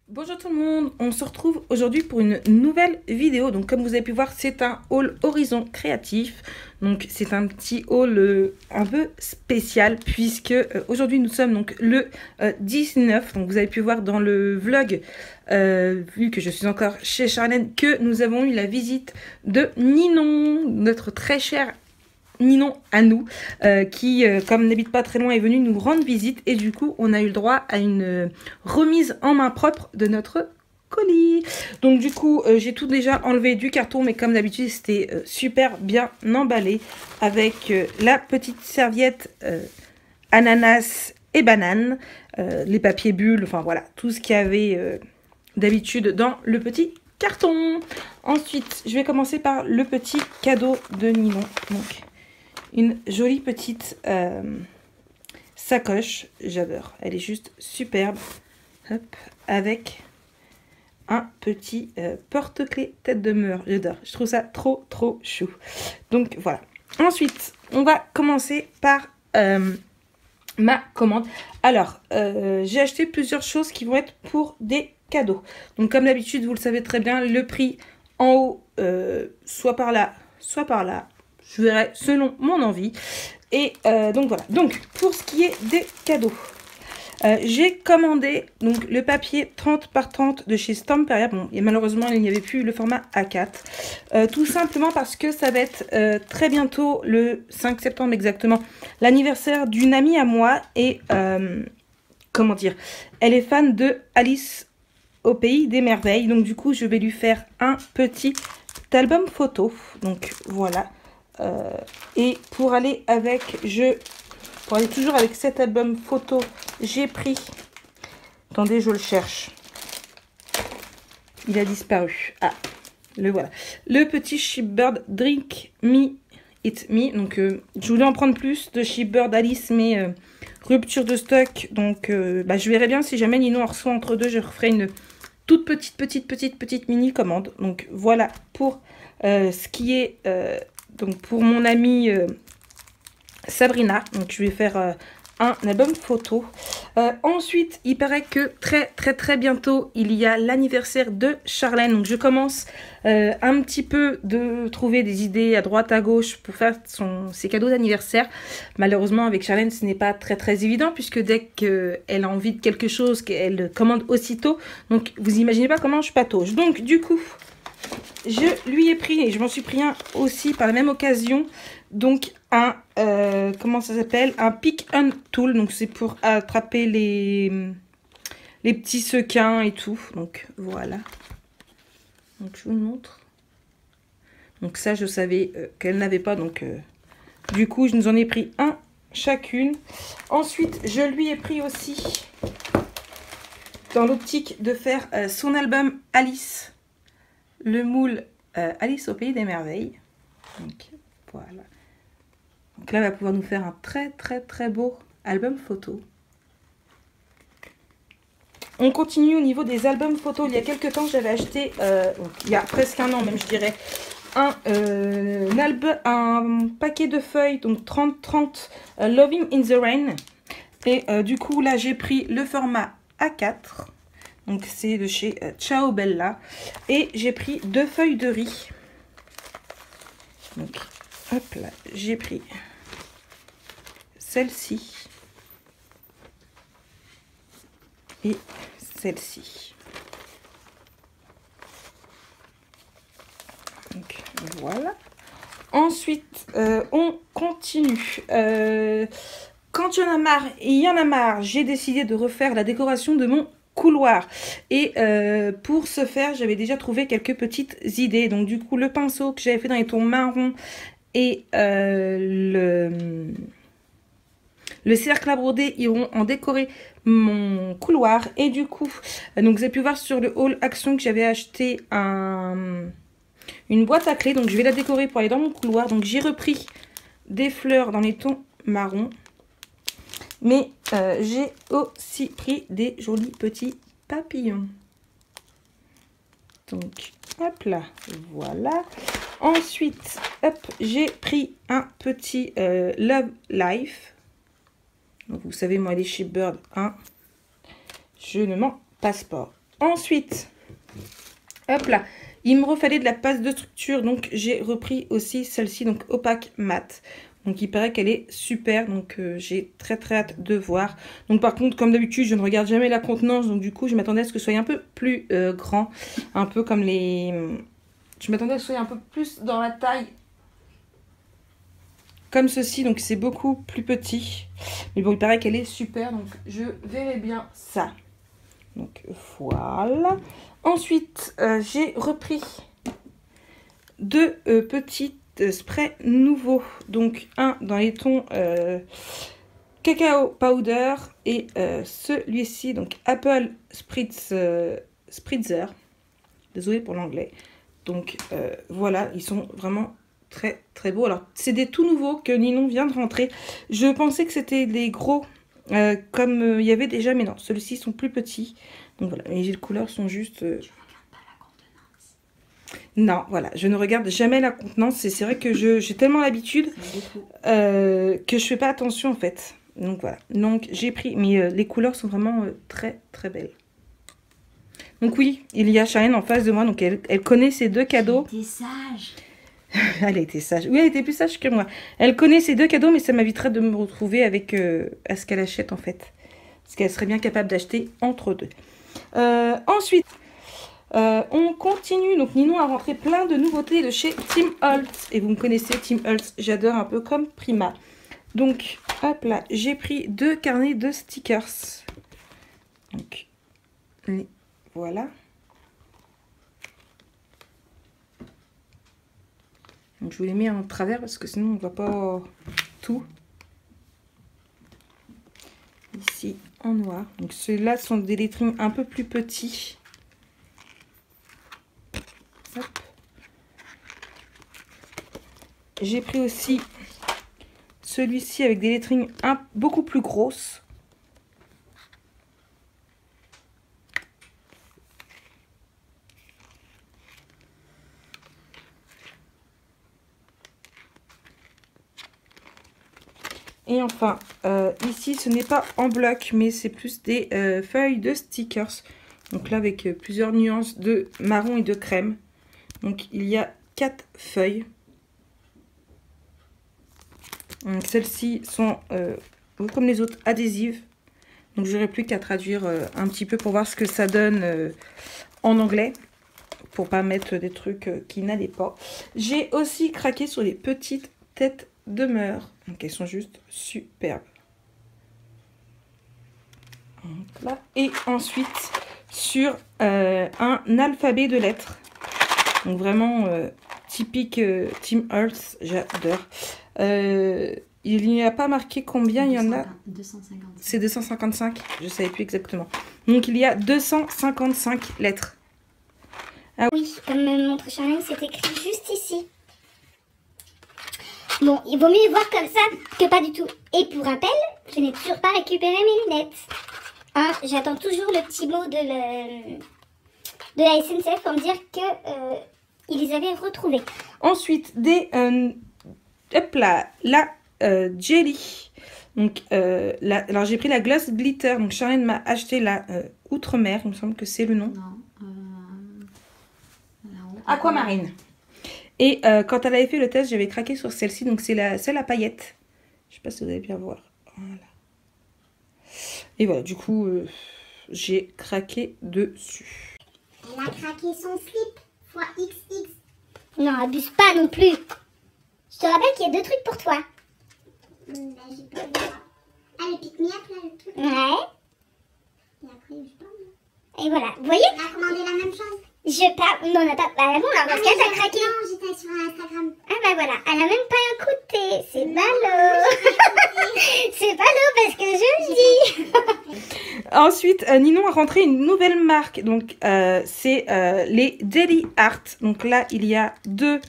Bonjour tout le monde, on se retrouve aujourd'hui pour une nouvelle vidéo. Donc comme vous avez pu voir, c'est un haul Horizon créatif. Donc c'est un petit haul un peu spécial puisque aujourd'hui nous sommes donc le 19. Donc vous avez pu voir dans le vlog, vu que je suis encore chez Charlène, que nous avons eu la visite de Ninon, notre très cher Ninon à nous, qui comme n'habite pas très loin est venu nous rendre visite, et du coup on a eu le droit à une remise en main propre de notre colis. Donc du coup j'ai tout déjà enlevé du carton, mais comme d'habitude c'était super bien emballé avec la petite serviette ananas et banane, les papiers bulles, enfin voilà, tout ce qu'il y avait d'habitude dans le petit carton. Ensuite je vais commencer par le petit cadeau de Ninon. Donc une jolie petite sacoche, j'adore, elle est juste superbe. Hop, avec un petit porte-clés tête de meur, j'adore, je trouve ça trop chou. Donc voilà. Ensuite, on va commencer par ma commande. Alors, j'ai acheté plusieurs choses qui vont être pour des cadeaux. Donc comme d'habitude, vous le savez très bien, le prix en haut, soit par là, soit par là. Je verrai selon mon envie. Et donc voilà. Donc pour ce qui est des cadeaux, j'ai commandé donc le papier 30 par 30 de chez Stamperia. Bon, et malheureusement il n'y avait plus le format A4. Tout simplement parce que ça va être très bientôt, le 5 septembre exactement, l'anniversaire d'une amie à moi. Et comment dire, elle est fan de Alice au pays des merveilles. Donc du coup je vais lui faire un petit album photo. Donc voilà. Et pour aller avec, pour aller toujours avec cet album photo, j'ai pris, attendez je le cherche, il a disparu, ah le voilà, le petit Shipbird Drink Me It Me. Donc je voulais en prendre plus de Shipbird Alice, mais rupture de stock. Donc je verrai bien, si jamais Ninon en reçoit entre deux, je referai une toute petite mini commande. Donc voilà pour ce qui est donc pour mon amie Sabrina. Donc je vais faire un album photo. Ensuite, il paraît que très bientôt, il y a l'anniversaire de Charlène. Donc je commence un petit peu de trouver des idées à droite à gauche pour faire ses cadeaux d'anniversaire. Malheureusement, avec Charlène, ce n'est pas très évident, puisque dès qu'elle a envie de quelque chose, qu'elle commande aussitôt. Donc vous imaginez pas comment je patauge. Donc du coup, je lui ai pris, et je m'en suis pris un aussi par la même occasion, donc un, comment ça s'appelle, un pick and tool. Donc c'est pour attraper les petits sequins et tout. Donc voilà. Donc je vous le montre. Donc ça je savais qu'elle n'avait pas, donc du coup je nous en ai pris un chacune. Ensuite je lui ai pris aussi, dans l'optique de faire son album Alice, le moule Alice au pays des merveilles. Donc voilà. Donc là, elle va pouvoir nous faire un très beau album photo. On continue au niveau des albums photos. Il y a quelques temps, j'avais acheté, il y a presque un an même, je dirais, un paquet de feuilles, donc 30-30 Loving in the Rain. Et du coup, là, j'ai pris le format A4. Donc c'est de chez Ciao Bella. Et j'ai pris 2 feuilles de riz. Donc hop là, j'ai pris celle-ci et celle-ci. Donc voilà. Ensuite on continue. Quand il y en a marre, et il y en a marre, j'ai décidé de refaire la décoration de mon couloir. Et pour ce faire, j'avais déjà trouvé quelques petites idées. Donc du coup, le pinceau que j'avais fait dans les tons marron et le cercle à broder iront en décorer mon couloir. Et du coup, donc vous avez pu voir sur le haul Action que j'avais acheté une boîte à clés. Donc je vais la décorer pour aller dans mon couloir. Donc j'ai repris des fleurs dans les tons marron. Mais j'ai aussi pris des jolis petits papillons. Donc, hop là, voilà. Ensuite, hop, j'ai pris un petit Love Life. Donc, vous savez, moi, les Shipbird 1, je ne m'en passe pas. Ensuite, hop là, il me refallait de la pâte de structure. Donc, j'ai repris aussi celle-ci, donc opaque mat. Donc, il paraît qu'elle est super. Donc, j'ai très hâte de voir. Donc, par contre, comme d'habitude, je ne regarde jamais la contenance. Donc, du coup, je m'attendais à ce que ce soit un peu plus grand. Un peu comme les... Je m'attendais à ce que ce soit un peu plus dans la taille. Comme ceci. Donc, c'est beaucoup plus petit. Mais bon, il paraît qu'elle est super. Donc, je verrai bien ça. Donc, voilà. Ensuite, j'ai repris deux petits sprays nouveaux. Donc, un dans les tons cacao powder et celui-ci, donc Apple Spritzer. Désolée pour l'anglais. Donc, voilà, ils sont vraiment très beaux. Alors, c'est des tout nouveaux que Ninon vient de rentrer. Je pensais que c'était des gros comme il y avait déjà, mais non, ceux-ci sont plus petits. Donc voilà, les couleurs sont juste... Non, voilà, je ne regarde jamais la contenance. Et c'est vrai que j'ai tellement l'habitude que je fais pas attention en fait. Donc voilà, donc j'ai pris, mais les couleurs sont vraiment très belles. Donc oui, il y a Charlène en face de moi, donc elle connaît ces deux cadeaux. Elle était sage. Elle était sage. Oui, elle était plus sage que moi. Elle connaît ces deux cadeaux, mais ça m'éviterait de me retrouver avec à ce qu'elle achète en fait. Parce qu'elle serait bien capable d'acheter entre deux. Ensuite, on continue. Donc Ninon a rentré plein de nouveautés de chez Tim Holtz. Et vous me connaissez, Tim Holtz, j'adore un peu comme Prima. Donc, hop là, j'ai pris deux carnets de stickers. Donc, voilà. Donc, je vous les mets en travers parce que sinon on ne voit pas tout. Ici en noir. Donc ceux-là sont des lettrines un peu plus petits. J'ai pris aussi celui-ci avec des lettrines beaucoup plus grosses. Et enfin, ici, ce n'est pas en bloc, mais c'est plus des feuilles de stickers. Donc là, avec plusieurs nuances de marron et de crème. Donc, il y a 4 feuilles. Celles-ci sont, comme les autres, adhésives. Donc, j'aurai plus qu'à traduire un petit peu pour voir ce que ça donne en anglais. Pour pas mettre des trucs qui n'allaient pas. J'ai aussi craqué sur les petites têtes demeure. Donc elles sont juste superbes. Donc là. Et ensuite sur un alphabet de lettres. Donc vraiment typique Tim Holtz, j'adore. Il n'y a pas marqué combien il y en a. 255. C'est 255, je ne savais plus exactement. Donc il y a 255 lettres. Ah oui, comme me montre Charlène, c'est écrit juste ici. Bon, il vaut mieux voir comme ça que pas du tout. Et pour rappel, je n'ai toujours pas récupéré mes lunettes. Hein, j'attends toujours le petit mot de la SNCF pour me dire que ils les avaient retrouvés. Ensuite, des hop là, la jelly. Donc alors j'ai pris la gloss glitter. Donc Charlène m'a acheté la Outre-mer, il me semble que c'est le nom. Non. Aquamarine. Et quand elle avait fait le test, j'avais craqué sur celle-ci. Donc c'est celle à paillettes. Je sais pas si vous allez bien voir. Voilà. Et voilà, du coup, j'ai craqué dessus. Elle a craqué son slip XX. Non, abuse pas non plus. Je te rappelle qu'il y a 2 trucs pour toi. Bah, j'ai pas vu. Ah, le pick-me-up, là, le truc. Ouais. Et après, je sais pas. Et voilà, vous voyez? On a commandé la même chose. Je parle... Non, on n'a pas... Bah bon, alors dans ce cas, t'as craqué. Non, j'étais sur Instagram. Ah bah voilà, elle a même pas écouté. C'est ballot. C'est ballot parce que je le dis. Ensuite, Ninon a rentré une nouvelle marque. Donc, c'est les Daily Art. Donc là, il y a deux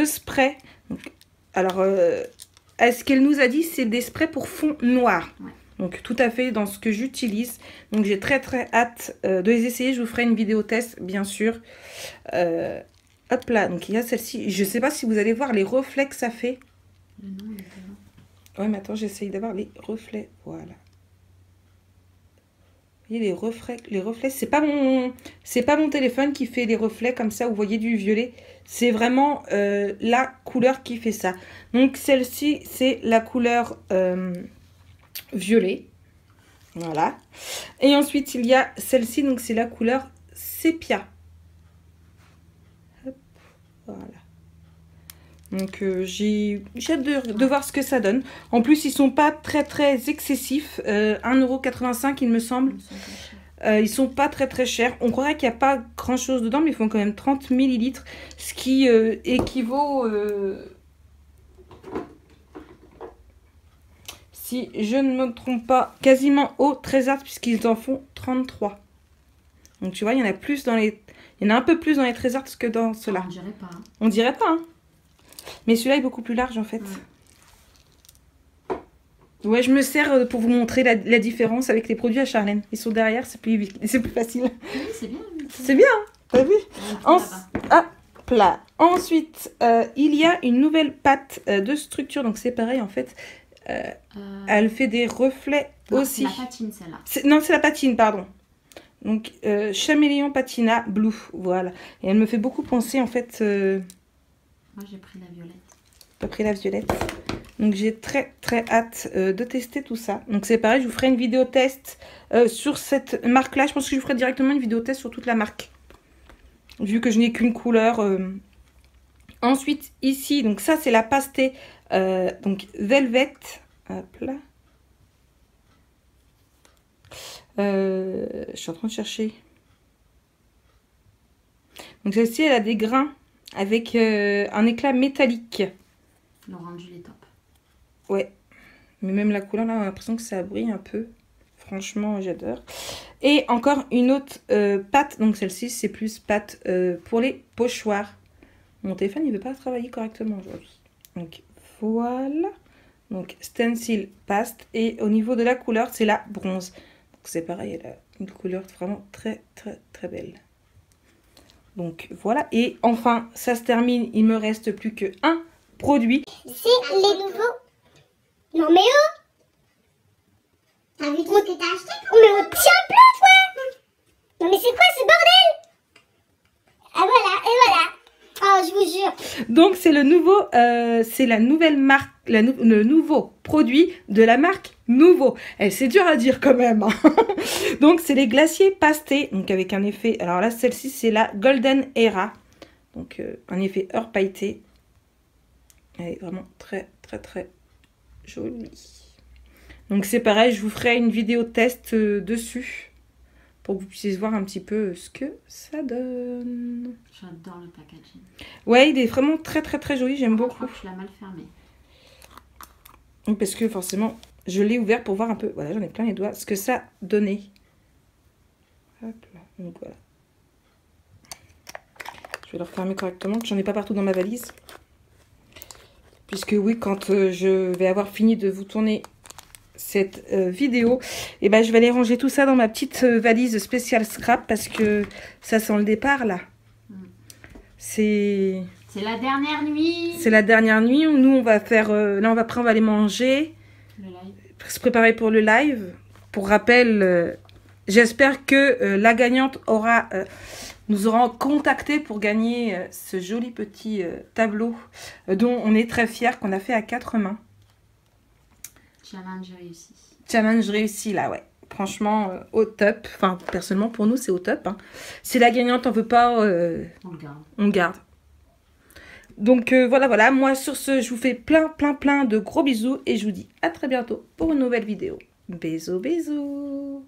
sprays. Donc, alors, ce qu'elle nous a dit, c'est des sprays pour fond noir. Ouais. Donc, tout à fait dans ce que j'utilise. Donc, j'ai très hâte de les essayer. Je vous ferai une vidéo test, bien sûr. Hop Hop là, donc il y a celle-ci. Je sais pas si vous allez voir les reflets que ça fait. Le nom, il est là. Ouais, mais attends, j'essaye d'avoir les reflets. Voilà. Vous voyez les reflets, c'est pas mon téléphone qui fait des reflets comme ça, vous voyez du violet. C'est vraiment la couleur qui fait ça. Donc celle-ci, c'est la couleur violet. Voilà. Et ensuite, il y a celle-ci, donc c'est la couleur sépia. Hop, voilà. Donc j'ai hâte de voir ce que ça donne. En plus, ils sont pas très excessifs. 1,85 € il me semble. Ils sont pas très chers. On croirait qu'il n'y a pas grand chose dedans, mais ils font quand même 30 ml. Ce qui équivaut, si je ne me trompe pas, quasiment au Trésor, puisqu'ils en font 33. Donc tu vois, il y en a plus dans les... Il y en a un peu plus dans les Trésors que dans ceux-là. On dirait pas. Hein. On dirait pas, hein. Mais celui-là est beaucoup plus large en fait. Ouais, je me sers pour vous montrer la différence avec les produits à Charlène. Ils sont derrière, c'est plus facile. Oui, c'est bien. C'est bien, hein, t'as vu? Hop là. Ensuite, il y a une nouvelle pâte de structure. Donc c'est pareil en fait. Elle fait des reflets non, aussi. C'est la patine celle-là. Non, c'est la patine, pardon. Donc Caméléon Patina Blue, voilà. Et elle me fait beaucoup penser en fait... Moi j'ai pris la violette. T'as pris la violette. Donc j'ai très hâte de tester tout ça. Donc c'est pareil, je vous ferai une vidéo test sur cette marque-là. Je pense que je vous ferai directement une vidéo test sur toute la marque. Vu que je n'ai qu'une couleur. Ensuite, ici, donc ça c'est la pastée. Donc Velvet. Hop là. Je suis en train de chercher. Donc celle-ci, elle a des grains avec un éclat métallique. L'orange, il est top. Ouais. Mais même la couleur, là, on a l'impression que ça brille un peu. Franchement, j'adore. Et encore une autre pâte. Donc celle-ci, c'est plus pâte pour les pochoirs. Mon téléphone, il ne veut pas travailler correctement aujourd'hui. Donc voilà. Donc stencil paste. Et au niveau de la couleur, c'est la bronze. Donc c'est pareil, elle a une couleur vraiment très belle. Donc voilà. Et enfin, ça se termine. Il me reste plus qu'un produit. C'est les nouveaux... Non mais oh! T'as vu tout ce que t'as acheté? Oh mais on tient plus toi! Non mais c'est quoi ce bordel? Ah voilà, et voilà! Oh je vous jure! Donc c'est le nouveau, c'est la nouvelle marque, le nouveau produit de la marque Nouveau. Eh, c'est dur à dire quand même. Hein. Donc c'est les glaciers pastés, donc avec un effet. Alors là celle-ci c'est la Golden Era, donc un effet heure pailleté. Elle est vraiment très jolie. Donc c'est pareil, je vous ferai une vidéo test dessus pour que vous puissiez voir un petit peu ce que ça donne. J'adore le packaging. Ouais, il est vraiment très joli, j'aime beaucoup. Je crois que je l'ai mal fermé. Parce que forcément, je l'ai ouvert pour voir un peu, voilà, j'en ai plein les doigts, ce que ça donnait. Hop là, donc voilà. Je vais le refermer correctement, que j'en ai pas partout dans ma valise. Puisque oui, quand je vais avoir fini de vous tourner cette vidéo, et ben je vais aller ranger tout ça dans ma petite valise spéciale scrap parce que ça sent le départ là. C'est la dernière nuit. C'est la dernière nuit. Nous on va faire là on va aller manger, le live. Se préparer pour le live. Pour rappel, j'espère que la gagnante nous aura contacté pour gagner ce joli petit tableau dont on est très fiers, qu'on a fait à 4 mains. Challenge réussi. Challenge réussi là, ouais. Franchement, au top. Enfin, personnellement, pour nous, c'est au top. Hein. Si la gagnante, on veut pas, on le garde. On le garde. Donc, voilà. Moi, sur ce, je vous fais plein de gros bisous. Et je vous dis à très bientôt pour une nouvelle vidéo. Bisous.